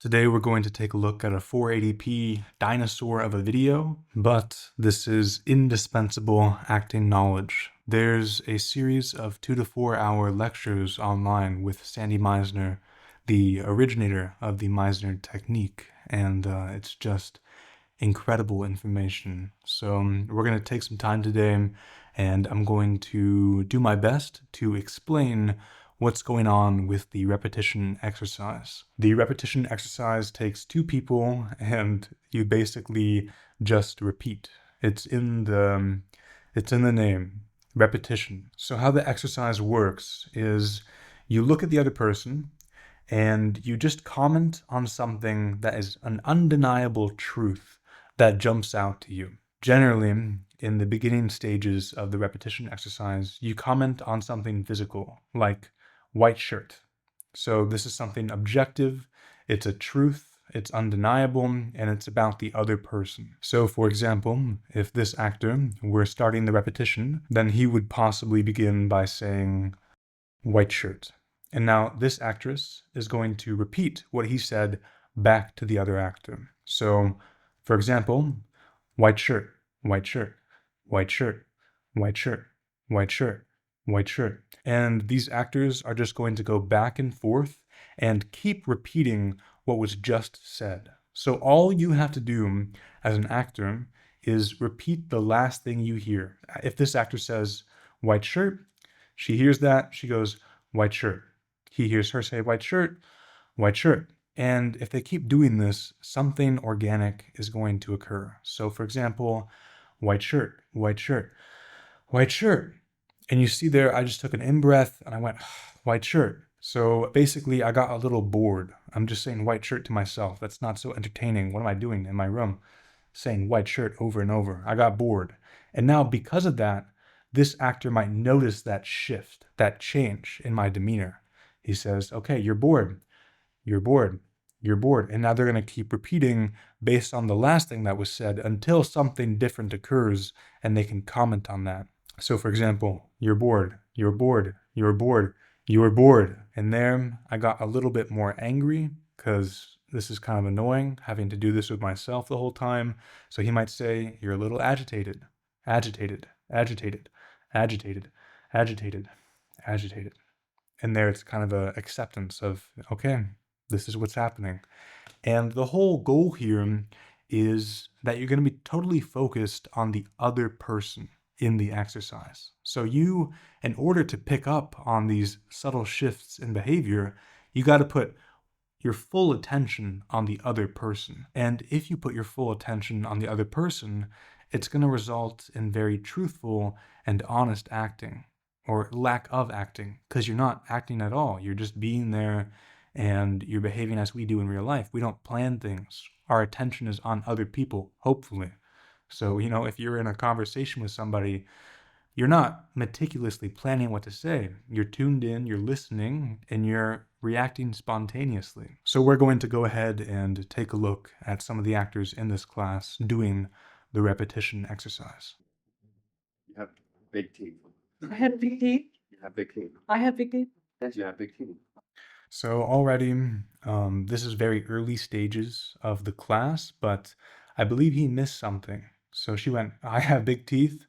Today we're going to take a look at a 480p dinosaur of a video, but this is indispensable acting knowledge. There's a series of 2 to 4 hour lectures online with Sandy Meisner, the originator of the Meisner technique, and it's just incredible information. So we're going to take some time today, and I'm going to do my best to explain what's going on with the repetition exercise. The repetition exercise takes two people, and you basically just repeat. It's in the name, repetition. So how the exercise works is you look at the other person, and you just comment on something that is an undeniable truth that jumps out to you. Generally, in the beginning stages of the repetition exercise, you comment on something physical, like white shirt. So this is something objective, it's a truth, it's undeniable, and it's about the other person. So for example, if this actor were starting the repetition, then he would possibly begin by saying, white shirt. And now this actress is going to repeat what he said back to the other actor. So, for example, white shirt, white shirt, white shirt, white shirt, white shirt, white shirt. And these actors are just going to go back and forth and keep repeating what was just said. So all you have to do as an actor is repeat the last thing you hear. If this actor says white shirt, she hears that, she goes, white shirt. He hears her say, white shirt, white shirt. And if they keep doing this, something organic is going to occur. So for example, white shirt, white shirt, white shirt. And you see there, I just took an in-breath and I went, white shirt. So basically I got a little bored. I'm just saying white shirt to myself. That's not so entertaining. What am I doing in my room? Saying white shirt over and over. I got bored. And now because of that, this actor might notice that shift, that change in my demeanor. He says, okay, you're bored, you're bored, you're bored. And now they're going to keep repeating based on the last thing that was said until something different occurs and they can comment on that. So for example, you're bored, you're bored, you're bored, you're bored. And there I got a little bit more angry because this is kind of annoying having to do this with myself the whole time. So he might say, you're a little agitated, agitated, agitated, agitated, agitated, agitated. And there it's kind of a acceptance of, okay, this is what's happening. And the whole goal here is that you're going to be totally focused on the other person in the exercise. So you, in order to pick up on these subtle shifts in behavior, you got to put your full attention on the other person. And if you put your full attention on the other person, it's going to result in very truthful and honest acting, or lack of acting, because you're not acting at all. You're just being there and you're behaving as we do in real life. We don't plan things. Our attention is on other people, hopefully. So, if you're in a conversation with somebody, you're not meticulously planning what to say. You're tuned in, you're listening, and you're reacting spontaneously. So we're going to go ahead and take a look at some of the actors in this class doing the repetition exercise. You have big teeth. I have big teeth. You have big teeth. I have big teeth. Yes, you have big teeth. So already, this is very early stages of the class, but I believe he missed something. So she went, I have big teeth.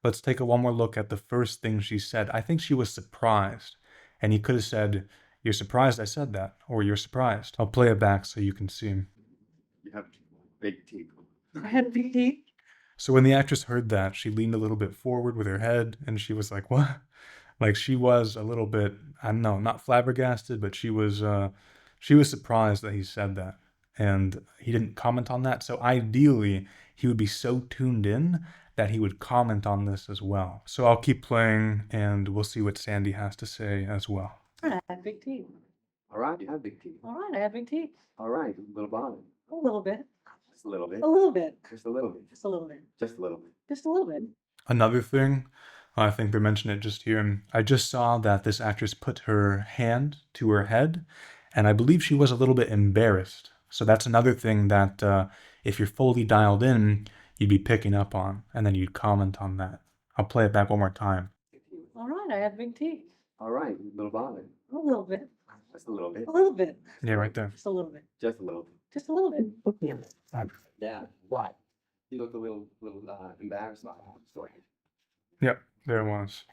Let's take one more look at the first thing she said. I think she was surprised. And he could have said, you're surprised I said that, or you're surprised. I'll play it back so you can see. You have big teeth. I have big teeth. So when the actress heard that, she leaned a little bit forward with her head, and she was like, what? Like she was a little bit, I don't know, not flabbergasted, but she was surprised that he said that. And he didn't comment on that. So ideally, he would be so tuned in that he would comment on this as well. So I'll keep playing and we'll see what Sandy has to say as well. I have big teeth. All right, you have big teeth. All right, I have big teeth. All right, a little bottom. A little bit. Just a little bit. A little bit. Just a little bit. Just a little bit. Just a little bit. Just a little bit. Another thing, I think they mentioned it just here. I just saw that this actress put her hand to her head, and I believe she was a little bit embarrassed. So that's another thing that if you're fully dialed in, you'd be picking up on, and then you'd comment on that. I'll play it back one more time. All right, I have big teeth. All right, a little bottom. A little bit. Just a little bit. A little bit. Yeah, right there. Just a little bit. Just a little bit. Just a little bit. Yeah. What? You look a little embarrassed about the story. Yep, there it was.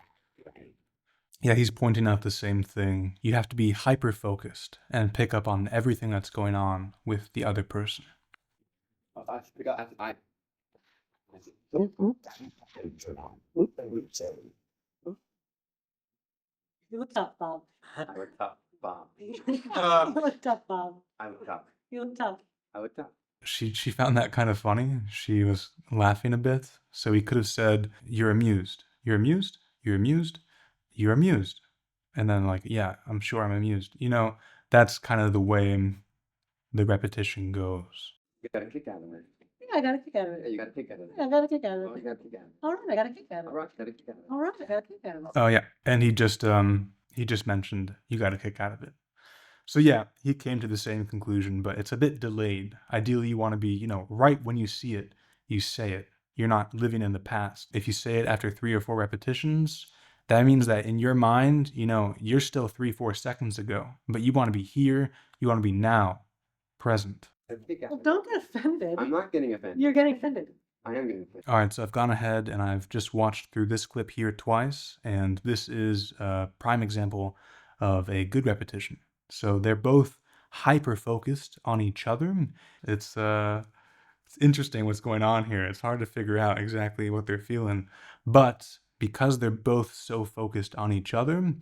Yeah, he's pointing out the same thing. You have to be hyper-focused and pick up on everything that's going on with the other person. You look tough, Bob. I look tough, Bob. You look tough, Bob. I look tough. You look tough. I look tough. She found that kind of funny. She was laughing a bit. So he could have said, "You're amused. You're amused. You're amused. You're amused." And then like, "Yeah, I'm sure I'm amused." You know, that's kind of the way the repetition goes. You got a kick out of it. Yeah, I got a kick out of Yeah, it. you got a kick out of it. Yeah, I got a kick out Oh, of you it. got a kick out of it. All right, I got a kick out of All it. right, you got a kick out of it. All right, I got a kick out of it. Oh yeah, and he just mentioned you got a kick out of it. So yeah, he came to the same conclusion, but it's a bit delayed. Ideally, you want to be, you know, right when you see it, you say it. You're not living in the past. If you say it after 3 or 4 repetitions, that means that in your mind, you know, you're still 3-4 seconds ago, but you want to be here, you want to be now, present. Kick out Well, of it. don't get offended. I'm not getting offended. You're getting offended. I am getting offended. All right, so I've gone ahead and I've just watched through this clip here twice, and this is a prime example of a good repetition. So they're both hyper-focused on each other. It's interesting what's going on here. It's hard to figure out exactly what they're feeling, but because they're both so focused on each other,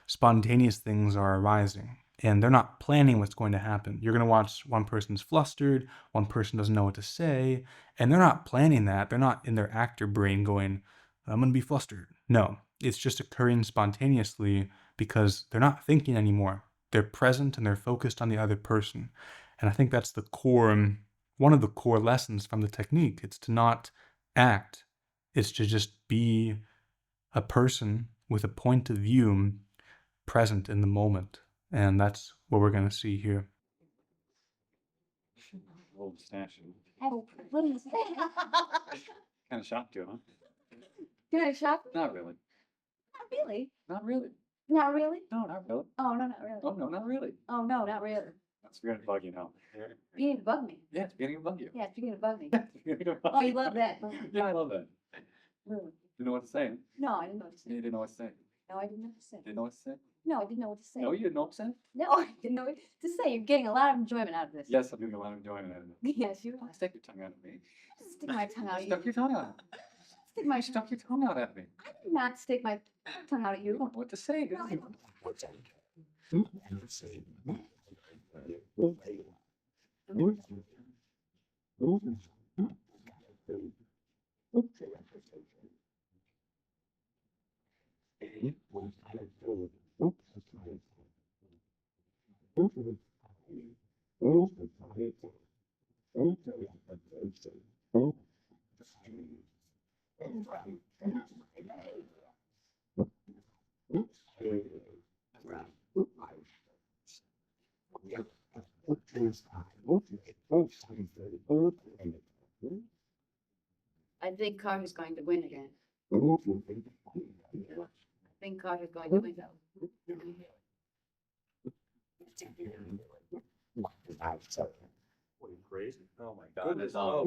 spontaneous things are arising. And they're not planning what's going to happen. You're going to watch one person's flustered, one person doesn't know what to say, and they're not planning that. They're not in their actor brain going, "I'm going to be flustered." No, it's just occurring spontaneously because they're not thinking anymore. They're present and they're focused on the other person. And I think that's the core, one of the core lessons from the technique. It's to not act. It's to just be a person with a point of view present in the moment. And that's what we're going to see here. Old statue. Oh, what is that? Kind of shocked you, huh? Did I shock you? Not really. Not really. Not really. Not really? No, not really. Oh, no, not really. Oh, no, not really. Oh, no, not really. That's beginning to bug you now. Beginning to bug me. Yeah, it's beginning to bug you. Yeah, it's beginning to bug me. It's beginning to bug Oh, you love that. Yeah, I love that. Really? Didn't know what to say. No, I didn't know what to You say. didn't know what to say. No, I didn't know what to say. Didn't know what to say. No, I didn't know what to say. No, you didn't know what to say. No, I didn't know what to say. You're getting a lot of enjoyment out of this. Yes, I'm getting a lot of enjoyment out of it. Yes, you are. Stick your tongue out at me. Stick my tongue out at Stuck you. your tongue out. Stick my Stuck your tongue out at me. I did not stick my tongue out at You you. don't know what to say, did No, I you? don't. I think Carter's going to win again. I think Carter's going to win. Crazy. Oh my Goodness. No.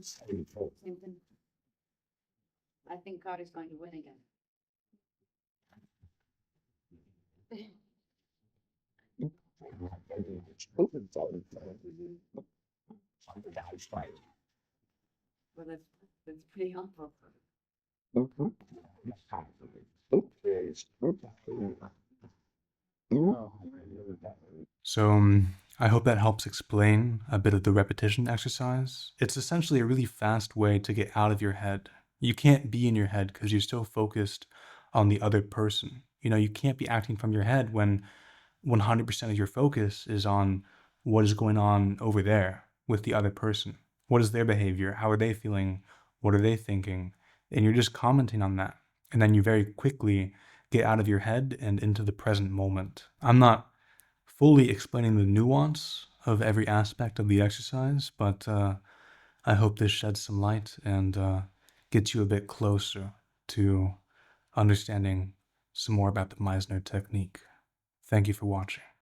Simpson. I think Carter's going to win again. Well, that's pretty helpful. So I hope that helps explain a bit of the repetition exercise. It's essentially a really fast way to get out of your head. You can't be in your head because you're so focused on the other person. You know, you can't be acting from your head when 100% of your focus is on what is going on over there with the other person. What is their behavior? How are they feeling? What are they thinking? And you're just commenting on that. And then you very quickly get out of your head and into the present moment. I'm not fully explaining the nuance of every aspect of the exercise, but I hope this sheds some light and gets you a bit closer to understanding some more about the Meisner technique. Thank you for watching.